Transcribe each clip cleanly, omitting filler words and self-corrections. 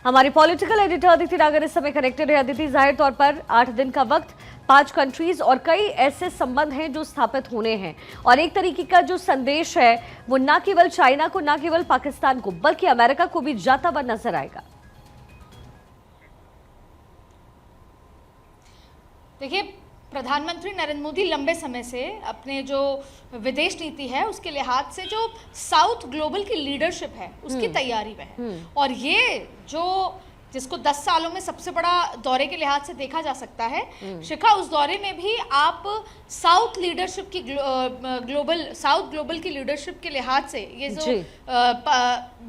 हमारी political editor Aditi नागर इस समय कनेक्टेड है। अदिति, जाहिर तौर पर 8 दिन का वक्त, 5 कंट्रीज और कई ऐसे संबंध हैं जो स्थापित होने हैं, और एक तरीके का जो संदेश है वो ना केवल चाइना को, ना केवल पाकिस्तान को, बल्कि अमेरिका को भी जाता हुआ नजर आएगा। देखिए, प्रधानमंत्री नरेंद्र मोदी लंबे समय से अपने जो विदेश नीति है उसके लिहाज से जो साउथ ग्लोबल की लीडरशिप है उसकी तैयारी में है। और ये जो जिसको 10 सालों में सबसे बड़ा दौरे के लिहाज से देखा जा सकता है, शिखा, उस दौरे में भी आप साउथ लीडरशिप की साउथ ग्लोबल की लीडरशिप के लिहाज से ये जो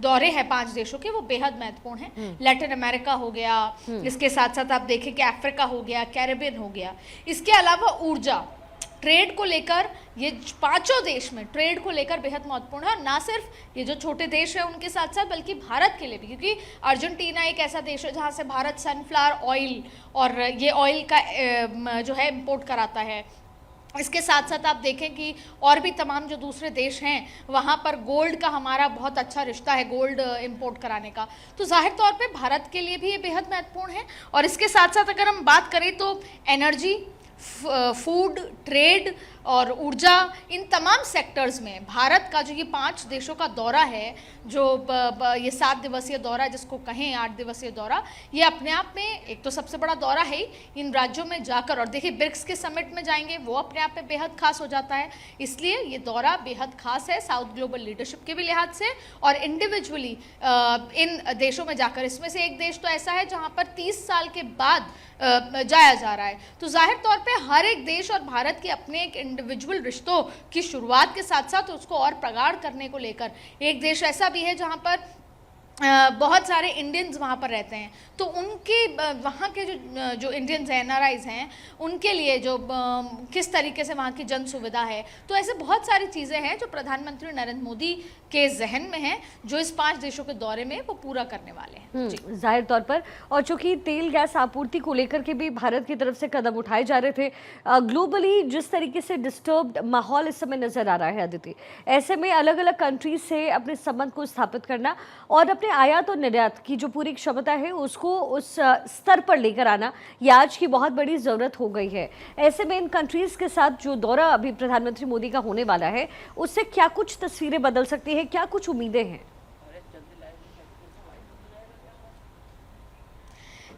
दौरे हैं 5 देशों के, वो बेहद महत्वपूर्ण हैं। लैटिन अमेरिका हो गया, इसके साथ साथ आप देखें कि अफ्रीका हो गया, कैरेबियन हो गया। इसके अलावा ऊर्जा, ट्रेड को लेकर ये 5 देश में ट्रेड को लेकर बेहद महत्वपूर्ण है। और ना सिर्फ ये जो छोटे देश हैं उनके साथ साथ, बल्कि भारत के लिए भी, क्योंकि अर्जेंटीना एक ऐसा देश है जहाँ से भारत सनफ्लावर ऑयल और ये ऑयल का जो है इंपोर्ट कराता है। इसके साथ साथ आप देखें कि और भी तमाम जो दूसरे देश हैं वहाँ पर गोल्ड का हमारा बहुत अच्छा रिश्ता है, गोल्ड इंपोर्ट कराने का। तो जाहिर तौर पे भारत के लिए भी ये बेहद महत्वपूर्ण है। और इसके साथ साथ अगर हम बात करें तो एनर्जी, फूड, ट्रेड और ऊर्जा, इन तमाम सेक्टर्स में भारत का जो ये 5 देशों का दौरा है, जो ये 7 दिवसीय दौरा जिसको कहें, 8 दिवसीय दौरा, ये अपने आप में एक तो सबसे बड़ा दौरा है इन राज्यों में जाकर। और देखिए, ब्रिक्स के समिट में जाएंगे, वो अपने आप में बेहद खास हो जाता है। इसलिए ये दौरा बेहद खास है साउथ ग्लोबल लीडरशिप के भी लिहाज से, और इंडिविजुअली इन देशों में जाकर। इसमें से एक देश तो ऐसा है जहाँ पर 30 साल के बाद जाया जा रहा है। तो जाहिर तौर पे हर एक देश और भारत के अपने एक इंडिविजुअल रिश्तों की शुरुआत के साथ साथ उसको और प्रगाढ़ करने को लेकर, एक देश ऐसा भी है जहां पर बहुत सारे इंडियंस वहाँ पर रहते हैं। तो उनके वहाँ के जो इंडियंस हैं, एनआरआईज हैं, उनके लिए जो किस तरीके से वहाँ की जन सुविधा है, तो ऐसे बहुत सारी चीज़ें हैं जो प्रधानमंत्री नरेंद्र मोदी के जहन में हैं, जो इस 5 देशों के दौरे में वो पूरा करने वाले हैं। जाहिर तौर पर, और चूंकि तेल गैस आपूर्ति को लेकर के भी भारत की तरफ से कदम उठाए जा रहे थे, ग्लोबली जिस तरीके से डिस्टर्ब्ड माहौल इस समय नजर आ रहा है अदिति, ऐसे में अलग अलग कंट्रीज से अपने संबंध को स्थापित करना और अपने आयात और निर्यात की जो पूरी क्षमता है उसको उस स्तर पर लेकर आना, ये आज की बहुत बड़ी ज़रूरत हो गई है। ऐसे में इन कंट्रीज़ के साथ जो दौरा अभी प्रधानमंत्री मोदी का होने वाला है, उससे क्या कुछ तस्वीरें बदल सकती हैं, क्या कुछ उम्मीदें हैं?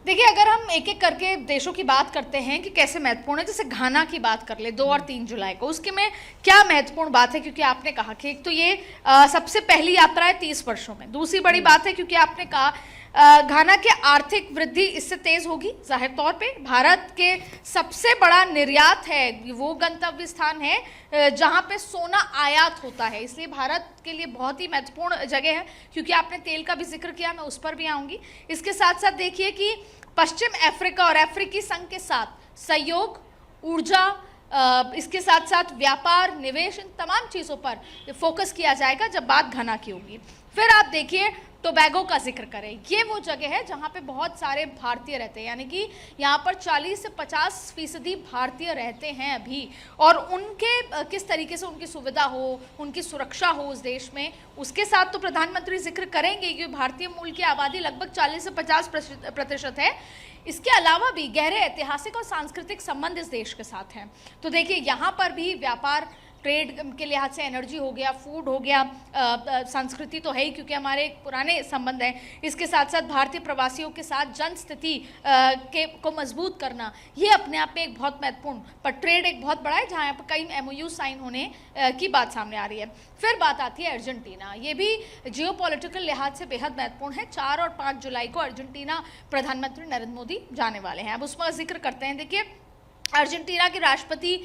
देखिए, अगर हम एक एक करके देशों की बात करते हैं कि कैसे महत्वपूर्ण है, जैसे घाना की बात कर ले 2 और 3 जुलाई को, उसके में क्या महत्वपूर्ण बात है, क्योंकि आपने कहा कि एक तो ये सबसे पहली यात्रा है 30 वर्षों में। दूसरी बड़ी बात है क्योंकि आपने कहा घाना की आर्थिक वृद्धि इससे तेज होगी। जाहिर तौर पे भारत के सबसे बड़ा निर्यात है, वो गंतव्य स्थान है जहाँ पे सोना आयात होता है, इसलिए भारत के लिए बहुत ही महत्वपूर्ण जगह है। क्योंकि आपने तेल का भी जिक्र किया, मैं उस पर भी आऊँगी। इसके साथ साथ देखिए कि पश्चिम अफ्रीका और अफ्रीकी संघ के साथ सहयोग, ऊर्जा, इसके साथ साथ व्यापार, निवेश, इन तमाम चीज़ों पर फोकस किया जाएगा जब बात घाना की होगी। फिर आप देखिए टोबैगो का जिक्र करें, ये वो जगह है जहाँ पे बहुत सारे भारतीय रहते हैं, यानी कि यहाँ पर 40 से 50% भारतीय रहते हैं अभी। और उनके किस तरीके से उनकी सुविधा हो, उनकी सुरक्षा हो उस देश में, उसके साथ तो प्रधानमंत्री जिक्र करेंगे कि भारतीय मूल की आबादी लगभग 40 से 50% है। इसके अलावा भी गहरे ऐतिहासिक और सांस्कृतिक संबंध इस देश के साथ हैं। तो देखिए, यहाँ पर भी व्यापार, ट्रेड के लिहाज से एनर्जी हो गया, फूड हो गया, संस्कृति तो है ही क्योंकि हमारे पुराने संबंध हैं। इसके साथ साथ भारतीय प्रवासियों के साथ जन स्थिति को मजबूत करना, ये अपने आप में एक बहुत महत्वपूर्ण, पर ट्रेड एक बहुत बड़ा है जहाँ यहाँ पर कई MOU साइन होने की बात सामने आ रही है। फिर बात आती है अर्जेंटीना, ये भी जियोपॉलिटिकल लिहाज से बेहद महत्वपूर्ण है। 4 और 5 जुलाई को अर्जेंटीना प्रधानमंत्री नरेंद्र मोदी जाने वाले हैं। अब उसमें जिक्र करते हैं, देखिए अर्जेंटीना के राष्ट्रपति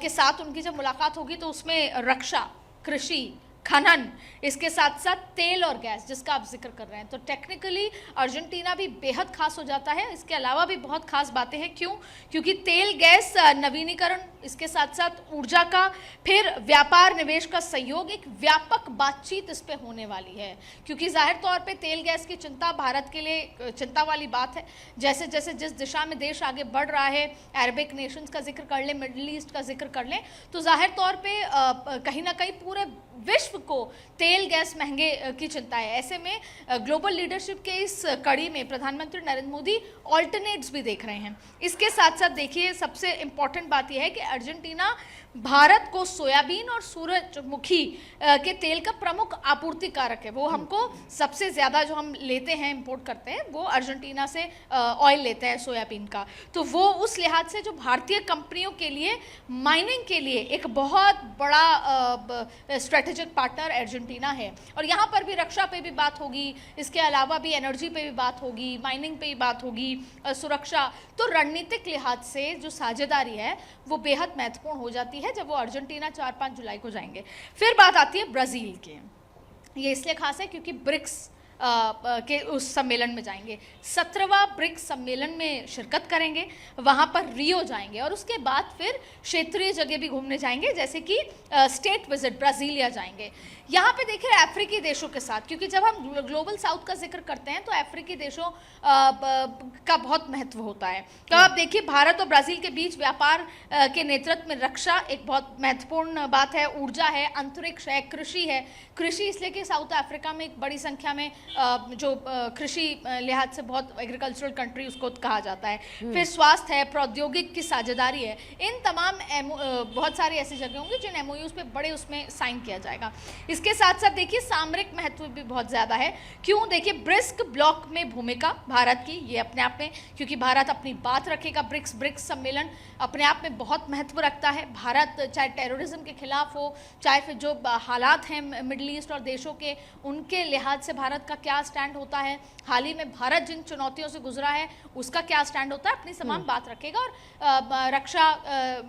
के साथ उनकी जब मुलाकात होगी तो उसमें रक्षा, कृषि, खनन, इसके साथ साथ तेल और गैस जिसका आप जिक्र कर रहे हैं, तो टेक्निकली अर्जेंटीना भी बेहद खास हो जाता है। इसके अलावा भी बहुत खास बातें हैं, क्यों? क्योंकि तेल, गैस, नवीनीकरण, इसके साथ साथ ऊर्जा का, फिर व्यापार, निवेश का सहयोग, एक व्यापक बातचीत इस पे होने वाली है। क्योंकि जाहिर तौर पे तेल गैस की चिंता भारत के लिए चिंता वाली बात है। जैसे जैसे जिस दिशा में देश आगे बढ़ रहा है, अरबिक नेशंस का जिक्र कर लें, मिडल ईस्ट का जिक्र कर लें, तो जाहिर तौर पर कहीं ना कहीं पूरे विश्व को तेल गैस महंगे की चिंता है। ऐसे में ग्लोबल लीडरशिप के इस कड़ी में प्रधानमंत्री नरेंद्र मोदी ऑल्टरनेट्स भी देख रहे हैं। इसके साथ साथ देखिए, सबसे इंपॉर्टेंट बात यह है कि अर्जेंटीना भारत को सोयाबीन और सूरजमुखी के तेल का प्रमुख आपूर्तिकारक है। वो हमको सबसे ज़्यादा जो हम लेते हैं, इंपोर्ट करते हैं, वो अर्जेंटीना से ऑयल लेते हैं सोयाबीन का। तो वो उस लिहाज से जो भारतीय कंपनियों के लिए माइनिंग के लिए एक बहुत बड़ा स्ट्रेटेजिक पार्टनर अर्जेंटीना है। और यहाँ पर भी रक्षा पे भी बात होगी, इसके अलावा भी एनर्जी पे भी बात होगी, माइनिंग पे भी बात होगी, सुरक्षा। तो रणनीतिक लिहाज से जो साझेदारी है वो बेहद महत्वपूर्ण हो जाती है जब वो अर्जेंटीना 4-5 जुलाई को जाएंगे। फिर बात आती है ब्राज़ील की। ये इसलिए खास है क्योंकि ब्रिक्स के उस सम्मेलन में जाएंगे, 17वां ब्रिक्स सम्मेलन में शिरकत करेंगे, वहाँ पर रियो जाएंगे और उसके बाद फिर क्षेत्रीय जगह भी घूमने जाएंगे, जैसे कि स्टेट विजिट ब्राज़ीलिया जाएंगे। यहाँ पे देखिए अफ्रीकी देशों के साथ, क्योंकि जब हम ग्लोबल साउथ का जिक्र करते हैं तो अफ्रीकी देशों का बहुत महत्व होता है। तो आप देखिए, भारत और ब्राज़ील के बीच व्यापार के नेतृत्व में रक्षा एक बहुत महत्वपूर्ण बात है, ऊर्जा है, अंतरिक्ष है, कृषि है। कृषि इसलिए कि साउथ अफ्रीका में एक बड़ी संख्या में जो कृषि लिहाज से बहुत एग्रीकल्चरल कंट्री उसको कहा जाता है। फिर स्वास्थ्य है, प्रौद्योगिक की साझेदारी है। इन तमाम बहुत सारी ऐसी जगह होंगी जिन एमओयूज पे बड़े उसमें साइन किया जाएगा। इसके साथ साथ देखिए सामरिक महत्व भी बहुत ज़्यादा है। क्यों? देखिए, ब्रिक्स ब्लॉक में भूमिका भारत की, ये अपने आप में, क्योंकि भारत अपनी बात रखेगा, ब्रिक्स सम्मेलन अपने आप में बहुत महत्व रखता है। भारत चाहे टेररिज्म के खिलाफ हो, चाहे फिर जो हालात हैं मिडिल ईस्ट और देशों के, उनके लिहाज से भारत का क्या स्टैंड होता है, हाल ही में भारत जिन चुनौतियों से गुजरा है उसका क्या स्टैंड होता है, अपनी तमाम बात रखेगा। और रक्षा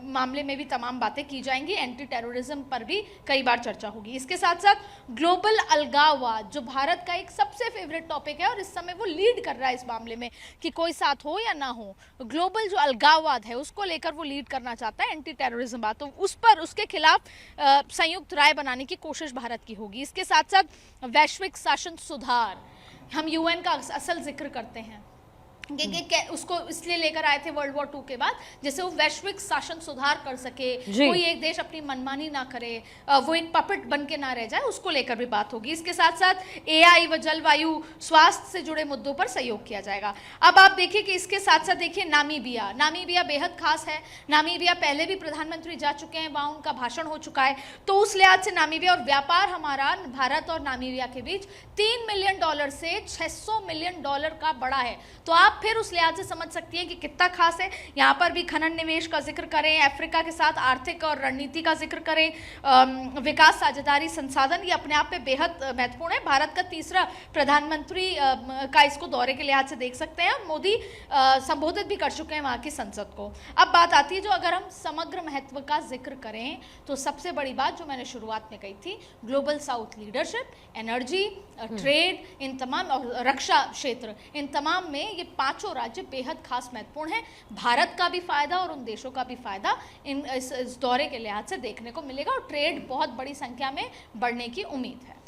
मामले में भी तमाम बातें की जाएंगी, एंटी टेररिज्म पर भी कई बार चर्चा होगी। इसके साथ साथ ग्लोबल अलगाववाद, जो भारत का एक सबसे फेवरेट टॉपिक है और इस समय वो लीड कर रहा है इस मामले में, कि कोई साथ हो या ना हो, ग्लोबल जो अलगाववाद है उसको लेकर वो लीड करना चाहता है, एंटी टेररिज्म बात, तो उस पर, उसके खिलाफ संयुक्त राय बनाने की कोशिश भारत की होगी। इसके साथ साथ वैश्विक शासन सुधार, हम यूएन का असल जिक्र करते हैं कि उसको इसलिए लेकर आए थे वर्ल्ड वॉर 2 के बाद, जैसे वो वैश्विक शासन सुधार कर सके, कोई एक देश अपनी मनमानी ना करे, वो एक पपेट बन के ना रह जाए, उसको लेकर भी बात होगी। इसके साथ साथ एआई व जलवायु स्वास्थ्य से जुड़े मुद्दों पर सहयोग किया जाएगा। अब आप देखिए कि इसके साथ साथ देखिए नामीबिया बेहद खास है। नामीबिया पहले भी प्रधानमंत्री जा चुके हैं, वहाँ उनका भाषण हो चुका है, तो उस लिहाज से नामीबिया और व्यापार हमारा भारत और नामीबिया के बीच $3 मिलियन से $600 मिलियन का बड़ा है। तो आप फिर उस लिहाज से समझ सकती हैं कि कितना खास है। यहाँ पर भी खनन निवेश का जिक्र करें, अफ्रीका के साथ आर्थिक और रणनीति का जिक्र करें, विकास साझेदारी संसाधन, ये अपने आप में बेहद महत्वपूर्ण है। भारत का तीसरा प्रधानमंत्री का इसको दौरे के लिहाज से देख सकते हैं। मोदी संबोधित भी कर चुके हैं वहाँ की संसद को। अब बात आती है, जो अगर हम समग्र महत्व का जिक्र करें तो सबसे बड़ी बात जो मैंने शुरुआत में कही थी, global south leadership, energy, trade, इन तमाम, और रक्षा क्षेत्र, इन तमाम में ये पांचों राज्य बेहद खास महत्वपूर्ण है। भारत का भी फायदा और उन देशों का भी फायदा इस दौरे के लिहाज से देखने को मिलेगा और ट्रेड बहुत बड़ी संख्या में बढ़ने की उम्मीद है।